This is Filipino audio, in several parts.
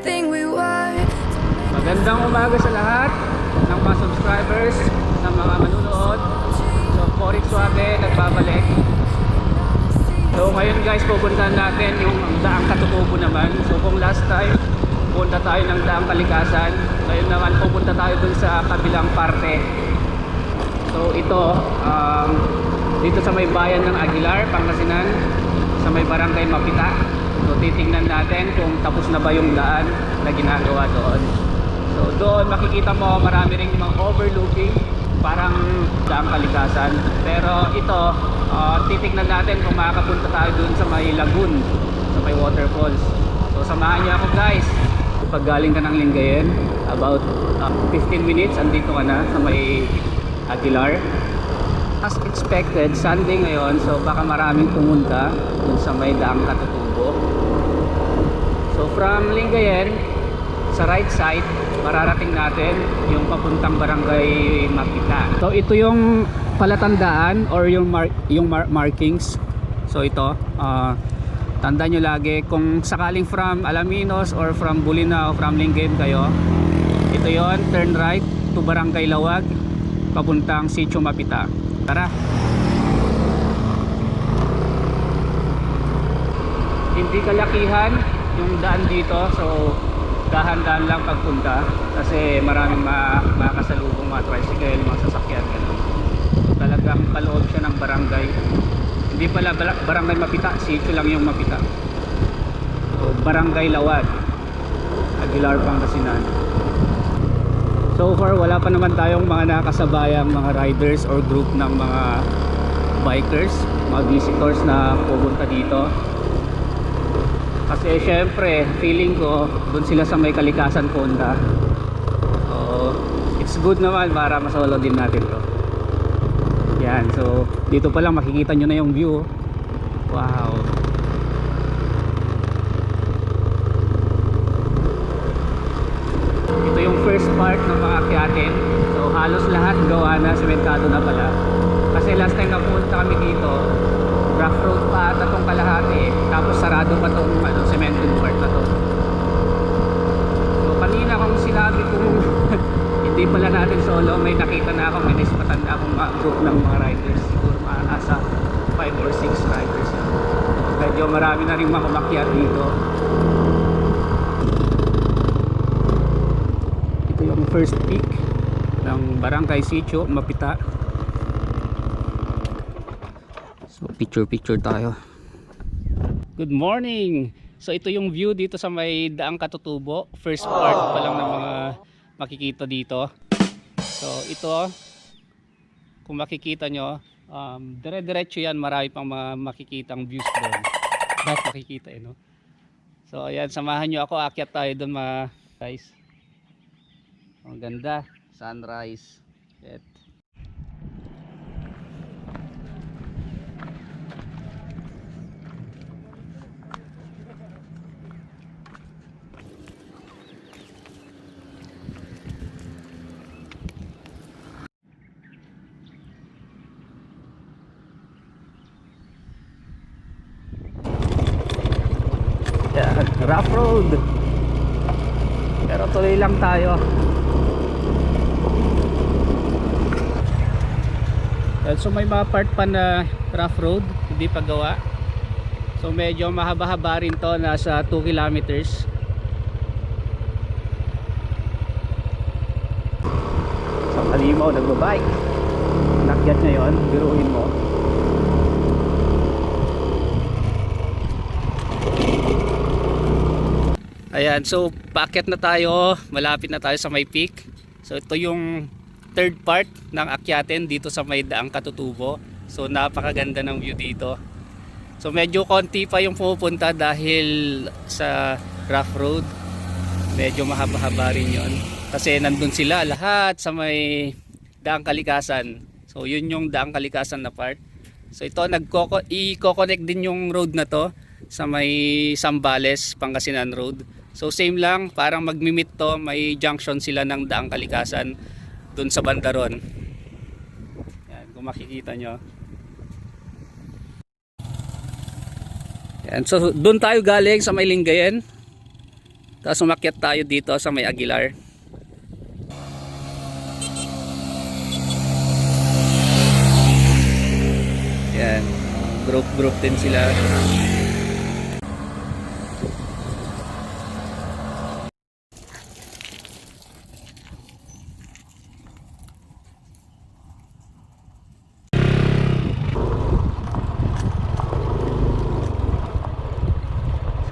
everything we were. Magandang umaga sa lahat ng mga subscribers, ng mga manunood. So, Forex Suave nagbabalik. So, ngayon guys, pupuntahan natin yung Daang Katutubo naman. So, kung last time, pupunta tayo ng Daang Kalikasan. Ngayon naman, pupunta tayo dun sa kabilang parte. So, ito, dito sa may bayan ng Aguilar, Pangasinan, sa may barangay Mapita. So, titingnan natin kung tapos na ba yung daan na ginagawa doon. So doon makikita mo marami ring mga overlooking, parang Daang Kalikasan. Pero ito, titignan natin kung makakapunta tayo doon sa may lagoon, sa may waterfalls. So samahan niyo ako guys. Pag galing ka ng Lingayen, about 15 minutes andito ka na sa may Aguilar. As expected, Sunday ngayon, so baka maraming pumunta doon sa may Daang Katutubo. So from Lingayen, sa right side, mararating natin yung papuntang barangay Mapita. So ito yung palatandaan or yung markings. So ito, tandaan nyo lagi kung sakaling from Alaminos or from Bulina o from Lingayen kayo, ito yon, turn right to Barangay Lawag papuntang Sitio Mapita. Tara. Hindi kalakihan yung daan dito, so dahan-dahan lang pagpunta kasi maraming makasalubong mga tricycle, mga sasakyan ganun. Talagang paloob siya ng barangay. Hindi pala barangay Mapita, sitio lang yung Mapita. So, Barangay Lawag, Aguilar, Pangasinan. So far wala pa naman tayong mga nakasabayang mga riders or group ng mga bikers, mga visitors na pupunta dito. Kasi syempre feeling ko doon sila sa may Kalikasan Ponda. So it's good naman para masolo din natin to. Yan, so dito pa lang makikita nyo na yung view. Wow. Ito yung first part ng mga akyatin. So halos lahat gawa na, sementado na pala. Kasi last time na pumunta kami dito, rough road pa ata tong kalahati, tapos sarado pa tong cemented part na to. So kanina kung sinabi kong hindi pala natin solo, may nakita na ako, may matanda akong group ng mga riders, siguro nasa 5 or 6 riders. Medyo marami na rin makumakyat dito. Ito yung first peak ng Barangay Sitio Mapita. So picture tayo. Good morning. So ito yung view dito sa may Daang Katutubo. First part pa lang ng mga makikita dito. So ito, kung makikita nyo, dire-diretso yan, marami pang mga makikitang views doon. Lahat makikita no? So ayan, samahan nyo ako, akyat tayo doon mga guys. Ang ganda, sunrise. Shit. Yeah, rough road. Pero tuloy lang tayo. So may mga part pa na rough road, hindi pa gawa. So medyo mahaba-haba rin to, nasa 2 kilometers. So Kalimaw nagbabike. Nakyat ngayon, biruin mo. Ayan, so paakyat na tayo, malapit na tayo sa may peak. So ito yung third part ng akyatin dito sa may Daang Katutubo. So napakaganda ng view dito. So medyo konti pa yung pumupunta dahil sa rough road. Medyo mahaba-haba rin yun. Kasi nandun sila lahat sa may Daang Kalikasan. So yun yung Daang Kalikasan na part. So ito i-coconnect din yung road na to sa may Zambales, Pangasinan Road. So same lang, parang magmi-meet to, may junction sila ng Daang Kalikasan dun sa bandaron. Yan, kung makikita nyo. Yan, so doon tayo galing sa may Lingayen. Tapos umakyat tayo dito sa may Aguilar. Yan, group din sila.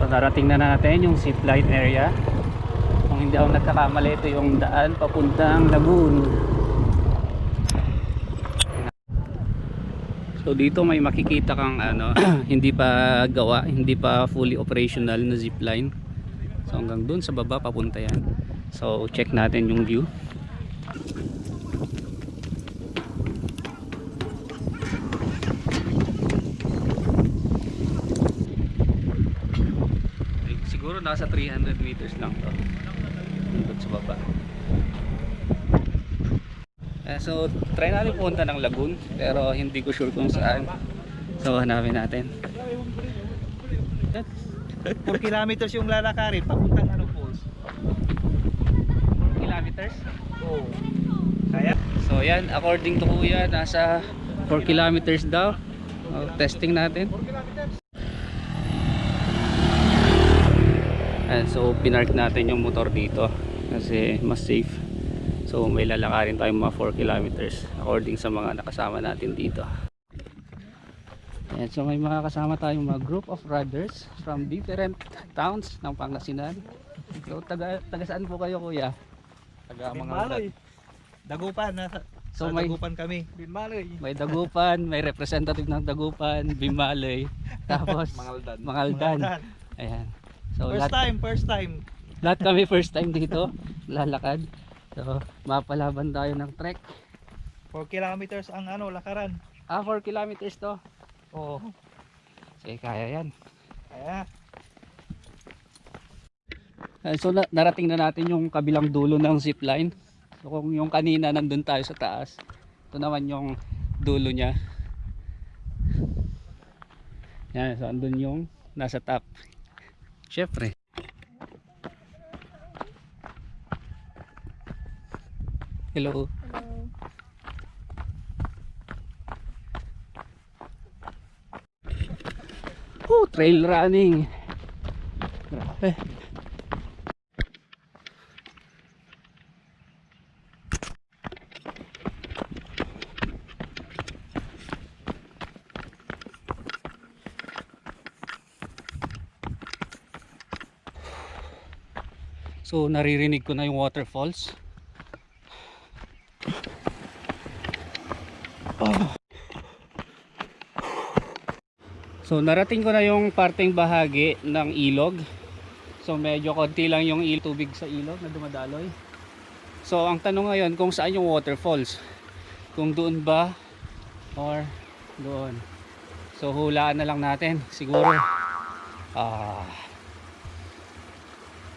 So narating na natin yung zipline area. Kung hindi ako nagkakamali, ito yung daan papuntang Lagoon. So dito may makikita kang hindi pa gawa, hindi pa fully operational na zipline. So hanggang dun sa baba papunta yan. So check natin yung view. Siguro nasa 300 meters lang to. Dun sa baba. So try natin pumunta ng Lagoon, pero hindi ko sure kung saan. So hanapin natin. 4 kilometers yung lalakarin papuntang Falls. 4 kilometers? Oo. Kaya? So yan, according to Kuya, nasa 4 kilometers daw. Testing natin. And so pinark natin yung motor dito kasi mas safe. So may lalakarin tayong mga 4 kilometers according sa mga nakasama natin dito. And so may mga kasama tayong mga group of riders from different towns ng Pangasinan. So taga saan po kayo, Kuya? Taga Mangaldan. Dagupan, So sa may Dagupan kami. Bimalay. May Dagupan, may representative ng Dagupan, Bimalay, tapos Mangaldan. Ayan. So First time. Lahat kami first time dito, lalakad. So mapalaban tayo ng trek. 4 kilometers ang lakaran. 4 kilometers to. Oo. Sige, kaya yan. Kaya. So narating na natin yung kabilang dulo ng zipline. So kung yung kanina nandun tayo sa taas, ito naman yung dulo niya. Yan, so andun yung nasa top. Syempre. Hello. Trail running. Grabe. So naririnig ko na yung waterfalls. So narating ko na yung parteng bahagi ng ilog. So medyo konti lang yung tubig sa ilog na dumadaloy. So ang tanong ngayon kung saan yung waterfalls. Kung doon ba or doon. So hulaan na lang natin siguro.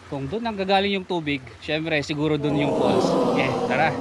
Kung doon nanggagaling yung tubig, syempre siguro doon yung falls. Okay, tara.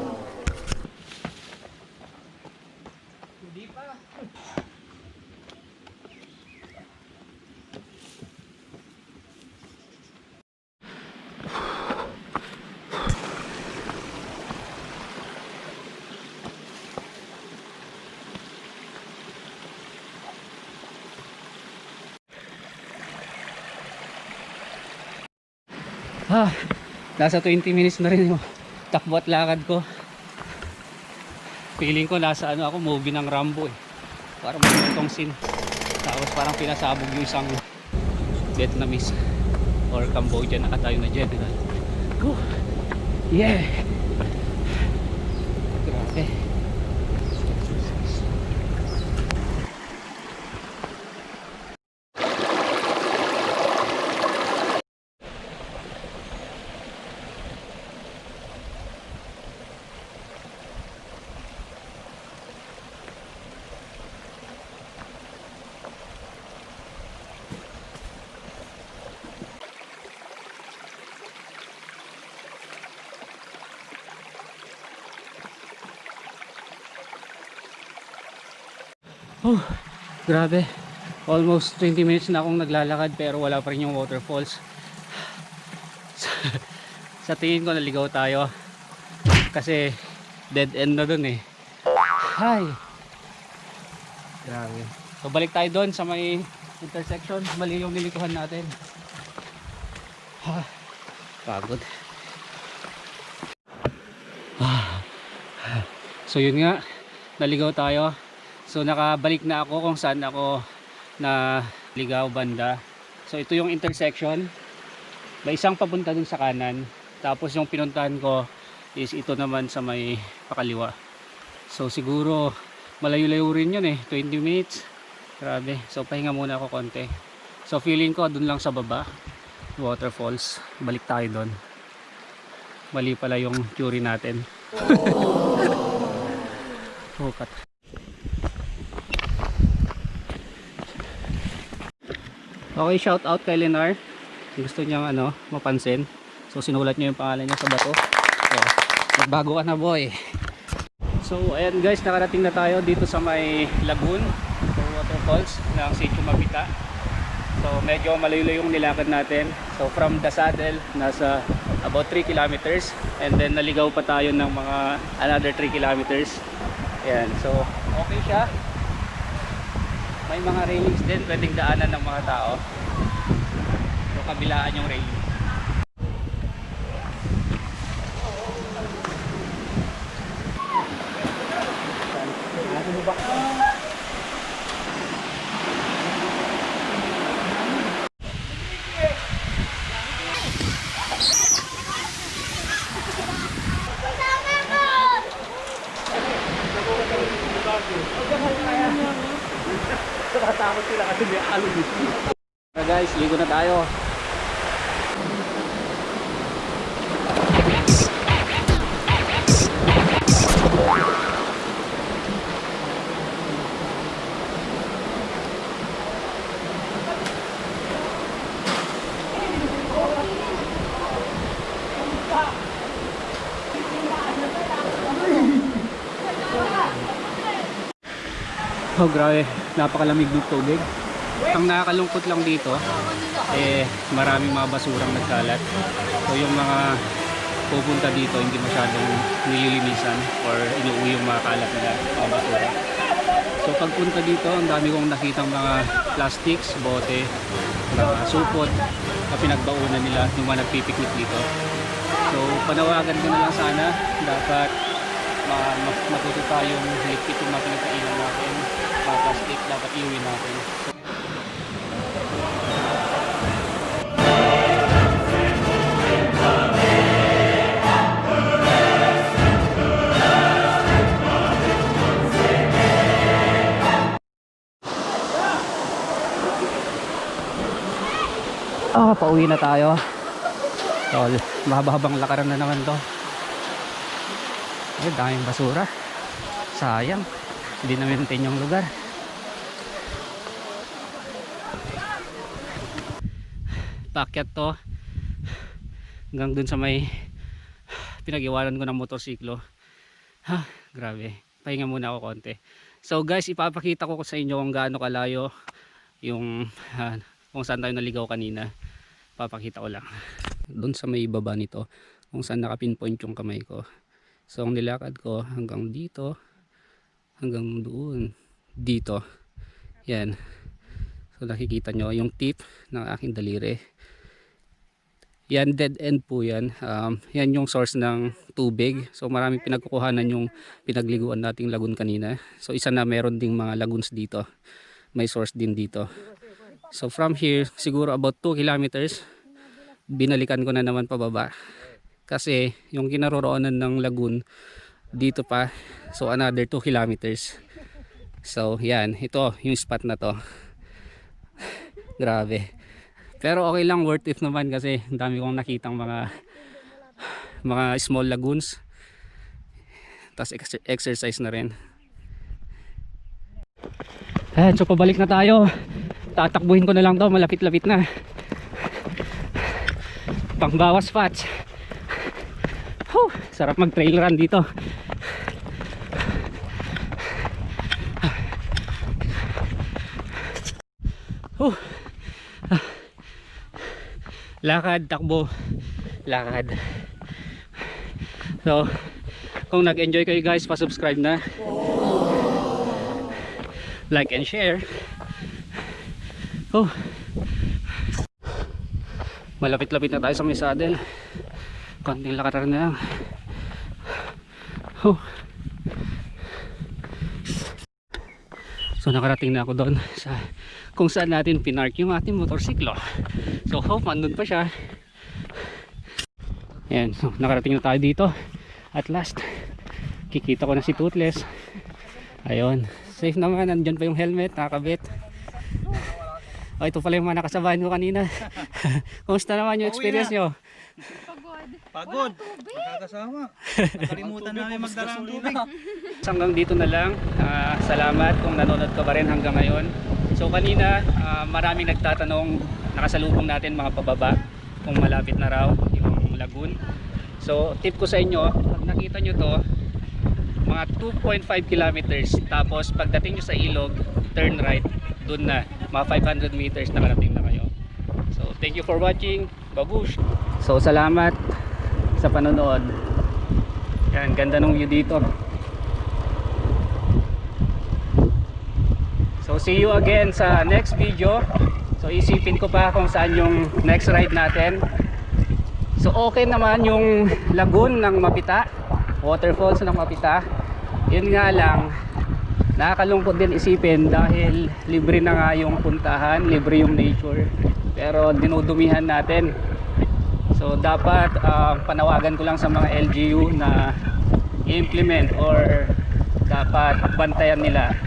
Nasa 20 minutes na rin yung takbo at lakad ko. Feeling ko nasa ako, movie ng Rambo eh. Parang magandang scene. Tapos parang pinasabog yung isang Vietnamese or Cambodian na tayo na general. Yeah! Grabe. Grabe, almost 20 minutes na akong naglalakad pero wala pa rin yung waterfalls. Sa tingin ko naligaw tayo. Kasi dead end na dun eh. Hay! Grabe. So balik tayo doon sa may intersection. Mali yung nilikuhan natin. Pagod. So yun nga, naligaw tayo. So nakabalik na ako kung saan ako na ligaw banda. So ito yung intersection. May isang papunta dun sa kanan. Tapos yung pinuntahan ko is ito naman sa may pakaliwa. So siguro malayo-layo rin yun eh, 20 minutes. Grabe. So pahinga muna ako konti. So feeling ko dun lang sa baba, waterfalls. Balik tayo dun. Mali pala yung theory natin. Hukat. Okay, shout out kay Lenar. Gusto niyang mapansin. So sinulat niya yung pangalan niya sa bato. So, nagbago ka na boy. So ayan guys, nakarating na tayo dito sa may lagoon or waterfalls ng Sitio Mapita. So medyo malayo yung nilakad natin. So from the saddle, nasa about 3 kilometers. And then naligaw pa tayo ng mga another 3 kilometers. Ayan, so okay siya. May mga railings din, pwedeng daanan ng mga tao. So kabilaan yung railing. Nakatakot sila kasi may alon dito. Guys, ligo na tayo. Oh grabe, napakalamig ng tubig. Ang nakakalungkot lang dito maraming mga basurang nagkalat. So yung mga pupunta dito hindi masyadong nililinisan or inuuwi yung mga kalat nila, mga basura. So pagpunta dito, ang dami kong nakitang mga plastics, bote, mga supot na pinagbaunan nila yung mga nagpipiknik dito. So panawagan ko na lang sana, dapat matuto tayong higpit yung mga pinagkainan natin. Mga plastic dapat iuwi natin. Pauwi na tayo. So, mahaba-habang lakaran na naman to. Ay, daming basura. Sayang, hindi na maintain yung lugar. Paakyat to hanggang dun sa may pinag-iwanan ko ng motorsiklo. Grabe, pahinga muna ako konti. So guys, ipapakita ko sa inyo kung gaano kalayo yung kung saan tayo naligaw kanina. Papakita ko lang dun sa may baba nito kung saan nakapinpoint yung kamay ko. So ang nilakad ko hanggang dito, hanggang doon, dito. Yan. So nakikita nyo yung tip ng aking daliri. Yan, dead end po yan. Yan yung source ng tubig. So maraming pinagkukuhanan yung pinagliguan nating lagoon kanina. So isa na meron ding mga lagoons dito. May source din dito. So from here, siguro about 2 kilometers, binalikan ko na naman pababa. Kasi yung kinaroroonan ng lagoon dito pa, so another 2 kilometers. So yan, ito yung spot na to. Grabe. Pero okay lang, worth it naman kasi ang dami kong nakitang mga small lagoons. Tapos exercise na rin. So pabalik na tayo. Tatakbuhin ko na lang to, malapit-lapit na. Pangbawas fats. Sarap mag trail run dito. Lakad, takbo, lakad. So kung nag-enjoy kayo guys, pa-subscribe na, like and share. Oh, malapit-lapit na tayo sa may saddle, konting lakaran na lang. Oh. So nakarating na ako doon sa kung saan natin pinark yung ating motorsiklo. So hope andun pa siya. Ayan, so nakarating na tayo dito. At last, kikita ko na si Toothless. Ayun, safe naman, andyan pa yung helmet, nakakabit. Oh, ito pala yung mga nakasabahan ko kanina. Kumusta naman yung experience nyo? Pagod. Magkakasama. Nakalimutan namin magdala ng tubig. Hanggang dito na lang. Salamat kung nanonood ka pa rin hanggang ngayon. So kanina, maraming nagtatanong, nakasalubong natin mga pababa kung malapit na raw yung lagoon. So tip ko sa inyo, pag nakita nyo to, mga 2.5 kilometers, tapos pagdating nyo sa ilog, turn right, dun na, mga 500 meters nakarating na kayo. So thank you for watching. Babush. So salamat sa panonood. Yan, ganda ng view dito. So see you again sa next video. So isipin ko pa kung saan yung next ride natin. So okay naman yung lagoon ng Mapita, waterfalls ng Mapita. Yun nga lang, nakakalungkot din isipin dahil libre na nga yung puntahan, libre yung nature, pero dinudumihan natin. So dapat panawagan ko lang sa mga LGU na i-implement or dapat bantayan nila